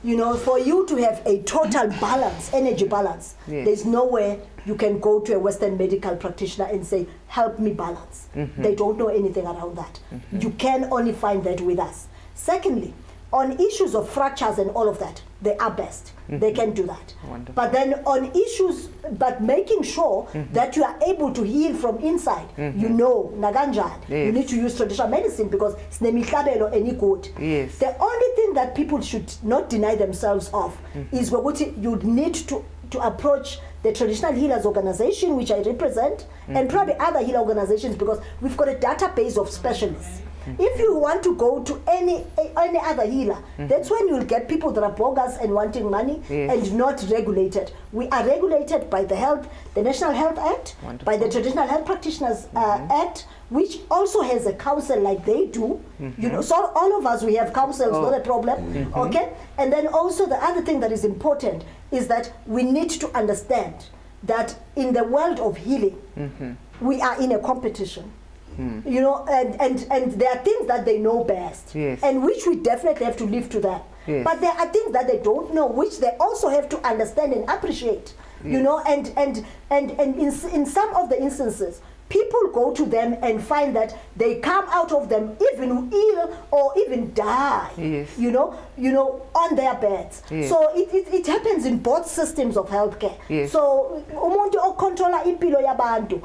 You know, for you to have a total balance, energy balance, there's nowhere you can go to a Western medical practitioner and say, help me balance. They don't know anything around that. You can only find that with us. Secondly, on issues of fractures and all of that, they are best. They can do that. Wonderful. But then on issues, but making sure that you are able to heal from inside, you know, naganjani, you need to use traditional medicine because snemihlabelo any good. The only thing that people should not deny themselves of is what you need to approach the Traditional Healers Organization, which I represent, and probably other healer organizations, because we've got a database of specialists. If you want to go to any other healer, that's when you'll get people that are bogus and wanting money and not regulated. We are regulated by the National Health Act, by the Traditional Health Practitioners Act, which also has a council like they do. You know, so all of us, we have councils, not a problem. Okay? And then also the other thing that is important is that we need to understand that in the world of healing, we are in a competition. You know, and there are things that they know best, and which we definitely have to leave to them. But there are things that they don't know, which they also have to understand and appreciate. You know, and in some of the instances, people go to them and find that they come out of them even ill or even die. You know, on their beds. So it happens in both systems of healthcare. So umuntu okontrola impilo yabantu.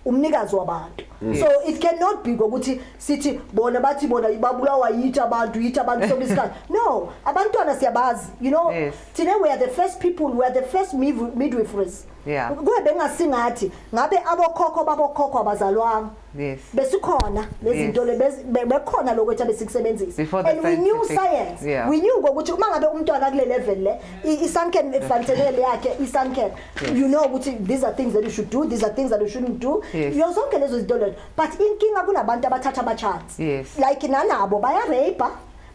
So it cannot be ukuthi sithi bona bathi bona ibabulawa yitha abantu sobisikala. No, abantwana siyabazi. You know, today we are the first people, we are the first midwiferys. Kube bengasingathi ngabe abokhokho babokhokho abazalwanga. Besikhona lezinto bekhona lokho besikubenzisa. And we knew science. We knew ukuthi uma ngabe umntwana kule level le isanken efanelele yakhe isanken. You know ukuthi these are things that you should do, these are things that you shouldn't do. Yozonke lezo zinto. But inkinga kunabantu abathatha ama chance. Like nanabo baya rape,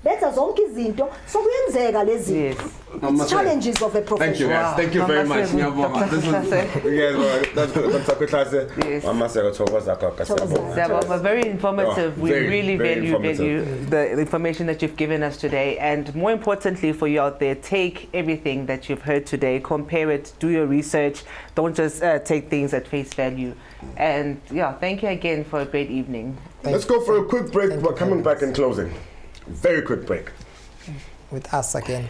benza zonke izinto so kuyenzeka lezi Mama challenges of a profession. Thank you guys. Thank you very much. Ngiyabonga. This was Dr. KHUTLASE. MASEKO thokoza But very informative. We very, really very value the information that you've given us today, and more importantly for you out there, take everything that you've heard today, compare it, do your research. Don't just take things at face value. And yeah, thank you again for a great evening. Let's go for a quick break. We're coming back and closing. Very quick break. With us again.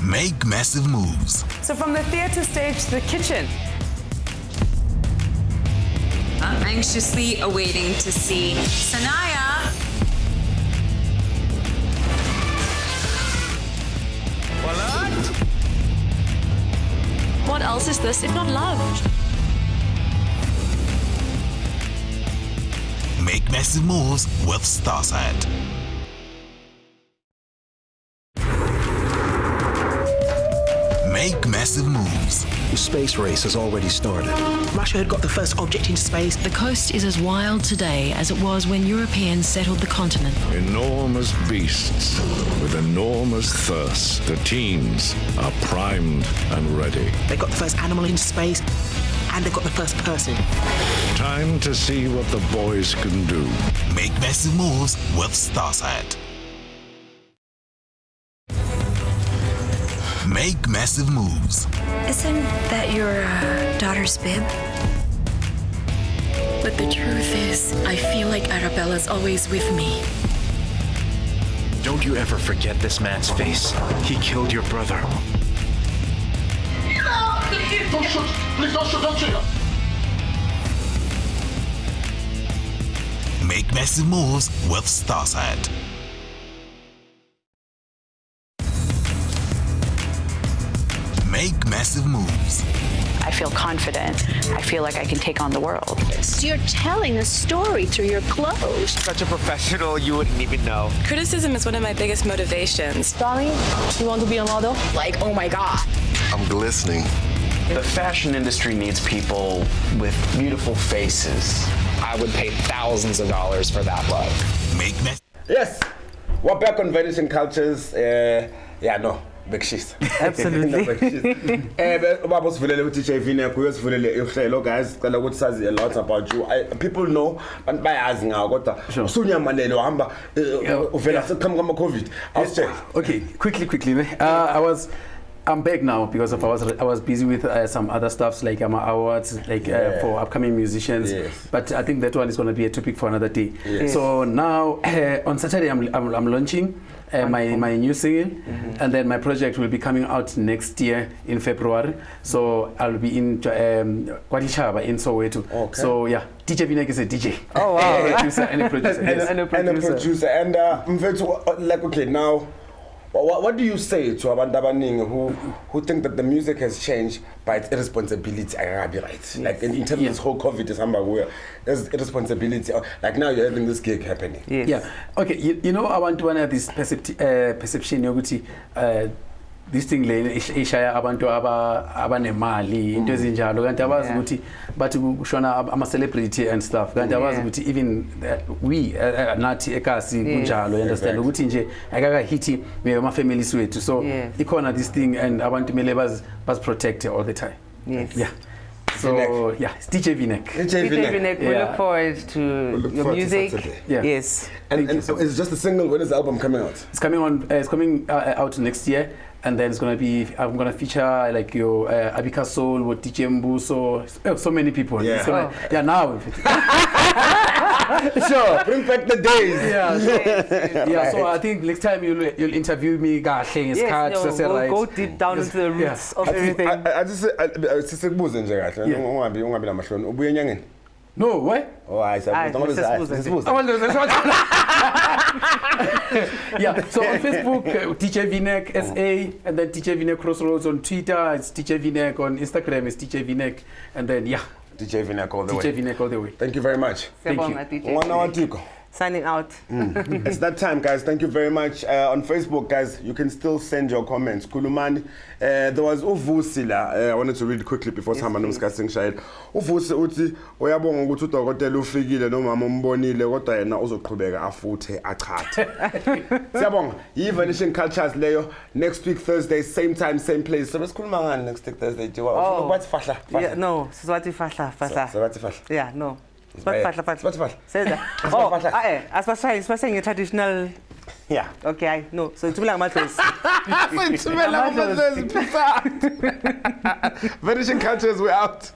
Make massive moves. So from the theatre stage to the kitchen. I'm anxiously awaiting to see Sanaya. What else is this if not love? Make massive moves with Starside. Make massive moves. The space race has already started. Russia had got the first object into space. The coast is as wild today as it was when Europeans settled the continent. Enormous beasts with enormous thirst. The teens are primed and ready. They got the first animal into space, and they got the first person. Time to see what the boys can do. Make massive moves with Starside. Make massive moves. Isn't that your daughter's bib? But the truth is, I feel like Arabella's always with me. Don't you ever forget this man's face. He killed your brother. Don't shoot! Please don't shoot! Don't shoot! Make massive moves with Starside. Make massive moves. I feel confident. I feel like I can take on the world. You're telling a story through your clothes. Such a professional, you wouldn't even know. Criticism is one of my biggest motivations. Darling, you want to be a model? Like, oh my God. I'm glistening. The fashion industry needs people with beautiful faces. I would pay thousands of dollars for that look. Make me. Yes, we're back on Vanishing Cultures. Yeah, no. Big shit. Absolutely. Ubaba usivulele ukuthi JV uyosivulele ihlelo guys cela ukuthi sazi a lot about you. People know and bayazi ngawo kodwa usunyamalelo hamba uvela seqhamuka ama COVID. Okay, quickly. I'm back now because I was busy with some other stuffs like awards for upcoming musicians. Yes. But I think that one is going to be a topic for another day. Yes. So now on Saturday I'm launching my new single, and then my project will be coming out next year in February. So I'll be in Kwadichaba in Soweto. Okay. So yeah, DJ Vinek is a DJ. Oh wow. Producer and a producer. And a producer. And like okay now. What do you say to abantu abaningi who think that the music has changed by its irresponsibility? Right? Like in terms of this whole COVID is where there's irresponsibility. Like now you're having this gig happening. Yes. Yeah. Okay. You know I want to have this perception yokuthi this thing le ishaya abantu abanemali into ezinjalo kanti abazi ukuthi bathi kushona ama celebrity and stuff kanti abazi ukuthi even we nathi ekasi kunjalo understand ukuthi nje akaka hiti ama families wethu so ikhona this thing and abantu mele baz protect all the time. Yes. Yeah. So yeah, it's DJ Vinek. DJ Vinek, we look forward to your music. Yes. And it's just a single. When is the album coming out? It's coming on. It's coming out next year, and then it's gonna be. I'm gonna feature like your Abika Soul with DJ Mbuso. So many people. Yeah. Yeah. Now. Sure. Bring back the days. Yeah. Yeah. So I think next time you'll interview me. We'll go deep down into the roots of everything. I just sibuze nje kahle ungabi namahloni ubuye enyangeni. No, what? Oh, I said yeah, so on Facebook, DJ Vinek SA, and then DJ Vinek Crossroads on Twitter, it's DJ Vinek on Instagram, it's DJ Vinek, and then yeah. DJ Vinek all the way. DJ Vinek all the way. Thank you very much. Thank you. Signing out. It's that time, guys. Thank you very much. On Facebook, guys, you can still send your comments. Kulumani, there was Uvusila. I wanted to read quickly before someone was casting shade. Uvusi uti oyabonga ukuthi udokotela ufikile noma umbonile kodwa yena uzoqhubeka afuthe achathe. Siyabonga. Vanishing Cultures leyo next week Thursday same time same place. So besikhuluma ngani next week Thursday? Wathi fahla. Yeah, no, sizwathi fahla. Sizwathi fahla. Yeah, no. Fahla. Say that. Oh, asibashayi traditional. Yeah. Okay, no. So it's like mattress. Vanishing Cultures, we're out.